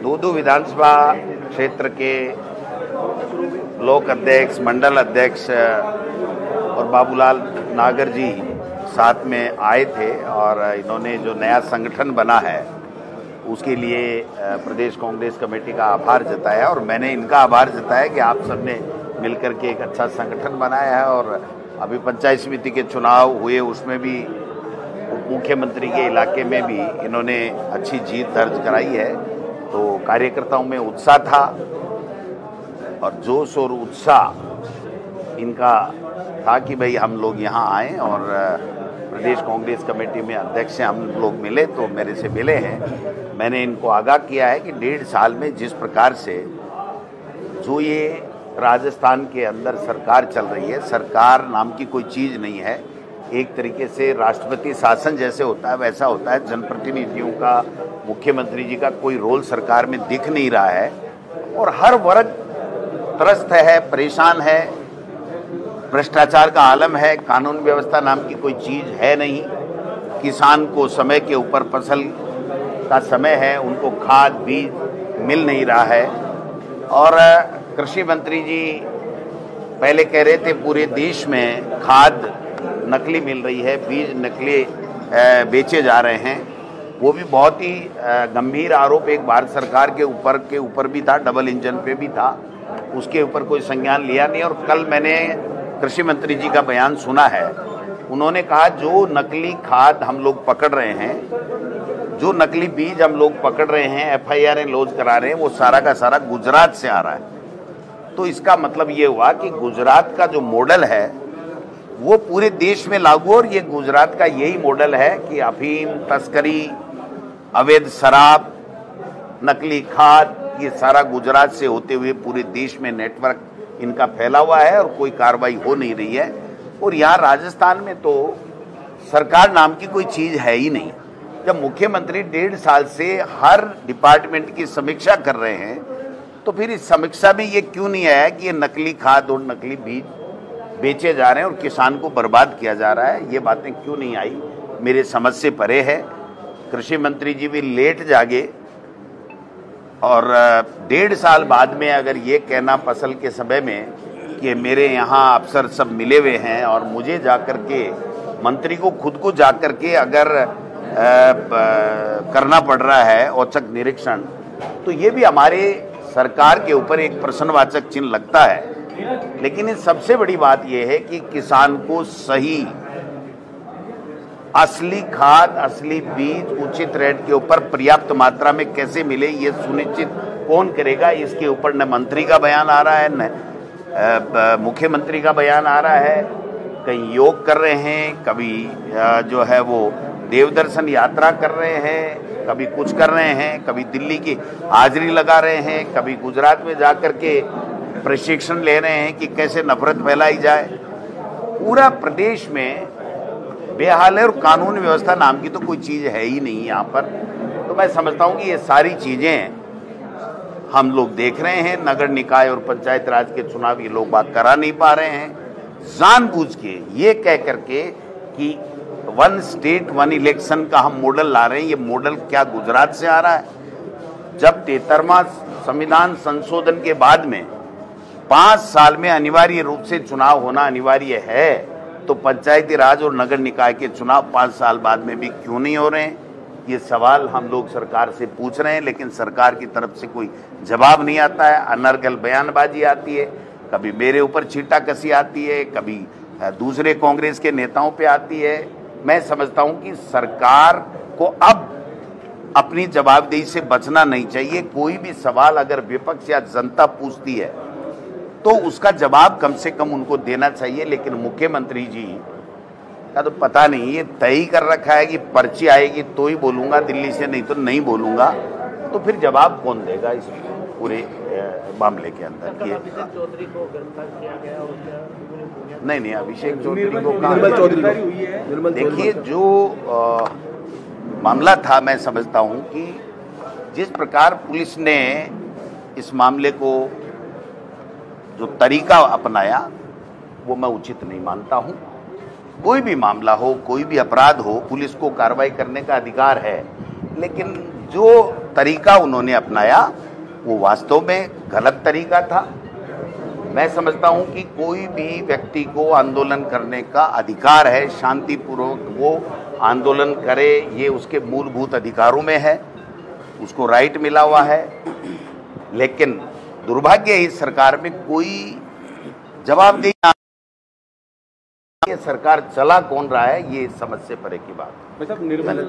दूदू विधानसभा क्षेत्र के ब्लॉक अध्यक्ष, मंडल अध्यक्ष और बाबूलाल नागर जी साथ में आए थे और इन्होंने जो नया संगठन बना है उसके लिए प्रदेश कांग्रेस कमेटी का आभार जताया और मैंने इनका आभार जताया कि आप सबने मिलकर के एक अच्छा संगठन बनाया है। और अभी पंचायत समिति के चुनाव हुए, उसमें भी उप मुख्यमंत्री के इलाके में भी इन्होंने अच्छी जीत दर्ज कराई है। तो कार्यकर्ताओं में उत्साह था और जोश और उत्साह इनका था कि भाई हम लोग यहाँ आएँ और प्रदेश कांग्रेस कमेटी में अध्यक्ष से हम लोग मिले, तो मेरे से मिले हैं। मैंने इनको आगाह किया है कि 1.5 साल में जिस प्रकार से जो ये राजस्थान के अंदर सरकार चल रही है, सरकार नाम की कोई चीज़ नहीं है। एक तरीके से राष्ट्रपति शासन जैसे होता है वैसा होता है। जनप्रतिनिधियों का, मुख्यमंत्री जी का कोई रोल सरकार में दिख नहीं रहा है और हर वर्ग त्रस्त है, परेशान है, भ्रष्टाचार का आलम है, कानून व्यवस्था नाम की कोई चीज़ है नहीं। किसान को समय के ऊपर फसल का समय है, उनको खाद बीज मिल नहीं रहा है। और कृषि मंत्री जी पहले कह रहे थे पूरे देश में खाद नकली मिल रही है, बीज नकली बेचे जा रहे हैं। वो भी बहुत ही गंभीर आरोप एक भारत सरकार के ऊपर भी था, डबल इंजन पे भी था, उसके ऊपर कोई संज्ञान लिया नहीं। और कल मैंने कृषि मंत्री जी का बयान सुना है, उन्होंने कहा जो नकली खाद हम लोग पकड़ रहे हैं, जो नकली बीज हम लोग पकड़ रहे हैं, FIR लॉन्च करा रहे हैं, वो सारा का सारा गुजरात से आ रहा है। तो इसका मतलब ये हुआ कि गुजरात का जो मॉडल है वो पूरे देश में लागू, और ये गुजरात का यही मॉडल है कि अफीम तस्करी, अवैध शराब, नकली खाद, ये सारा गुजरात से होते हुए पूरे देश में नेटवर्क इनका फैला हुआ है और कोई कार्रवाई हो नहीं रही है। और यहाँ राजस्थान में तो सरकार नाम की कोई चीज़ है ही नहीं। जब मुख्यमंत्री 1.5 साल से हर डिपार्टमेंट की समीक्षा कर रहे हैं, तो फिर इस समीक्षा में ये क्यों नहीं आया कि ये नकली खाद और नकली बीज बेचे जा रहे हैं और किसान को बर्बाद किया जा रहा है? ये बातें क्यों नहीं आई, मेरे समझ से परे है। कृषि मंत्री जी भी लेट जागे और 1.5 साल बाद में अगर ये कहना फसल के समय में कि मेरे यहाँ अफसर सब मिले हुए हैं और मुझे जाकर के, मंत्री को खुद को जाकर के अगर करना पड़ रहा है औचक निरीक्षण, तो ये भी हमारे सरकार के ऊपर एक प्रश्नवाचक चिन्ह लगता है। लेकिन इस सबसे बड़ी बात यह है कि किसान को सही असली खाद, असली बीज उचित रेट के ऊपर पर्याप्त मात्रा में कैसे मिले, ये सुनिश्चित कौन करेगा? इसके ऊपर न मंत्री का बयान आ रहा है, न मुख्यमंत्री का बयान आ रहा है। कहीं योग कर रहे हैं, कभी जो है वो देवदर्शन यात्रा कर रहे हैं, कभी कुछ कर रहे हैं, कभी दिल्ली की हाजिरी लगा रहे हैं, कभी गुजरात में जाकर के प्रशिक्षण ले रहे हैं कि कैसे नफरत फैलाई जाए। पूरा प्रदेश में बेहाल है और कानून व्यवस्था नाम की तो कोई चीज़ है ही नहीं यहाँ पर। तो मैं समझता हूँ कि ये सारी चीज़ें हम लोग देख रहे हैं। नगर निकाय और पंचायत राज के चुनाव ये लोग बात करा नहीं पा रहे हैं, जानबूझ के ये कह करके कि 1 स्टेट 1 इलेक्शन का हम मॉडल ला रहे हैं। ये मॉडल क्या गुजरात से आ रहा है? जब 73वां संविधान संशोधन के बाद में 5 साल में अनिवार्य रूप से चुनाव होना अनिवार्य है, तो पंचायती राज और नगर निकाय के चुनाव 5 साल बाद में भी क्यों नहीं हो रहे हैं? ये सवाल हम लोग सरकार से पूछ रहे हैं, लेकिन सरकार की तरफ से कोई जवाब नहीं आता है। अनर्गल बयानबाजी आती है, कभी मेरे ऊपर छींटाकशी आती है, कभी दूसरे कांग्रेस के नेताओं पे आती है। मैं समझता हूं कि सरकार को अब अपनी जवाबदेही से बचना नहीं चाहिए। कोई भी सवाल अगर विपक्ष या जनता पूछती है तो उसका जवाब कम से कम उनको देना चाहिए। लेकिन मुख्यमंत्री जी का तो पता नहीं, ये तय ही कर रखा है कि पर्ची आएगी तो ही बोलूँगा दिल्ली से, नहीं तो नहीं बोलूँगा। तो फिर जवाब कौन देगा इस पूरे मामले के अंदर? ये अभिषेक चौधरी को गिरफ्तार किया गया और नहीं, अभिषेक चौधरी को देखिए, जो मामला था, मैं समझता हूँ कि जिस प्रकार पुलिस ने इस मामले को जो तरीका अपनाया वो मैं उचित नहीं मानता हूं। कोई भी मामला हो, कोई भी अपराध हो, पुलिस को कार्रवाई करने का अधिकार है, लेकिन जो तरीका उन्होंने अपनाया वो वास्तव में गलत तरीका था। मैं समझता हूं कि कोई भी व्यक्ति को आंदोलन करने का अधिकार है, शांतिपूर्वक वो आंदोलन करे, ये उसके मूलभूत अधिकारों में है, उसको राइट मिला हुआ है। लेकिन दुर्भाग्य है इस सरकार में कोई जवाबदेही, ये सरकार चला कौन रहा है ये समझ से परे की बात। भाई साहब निर्मल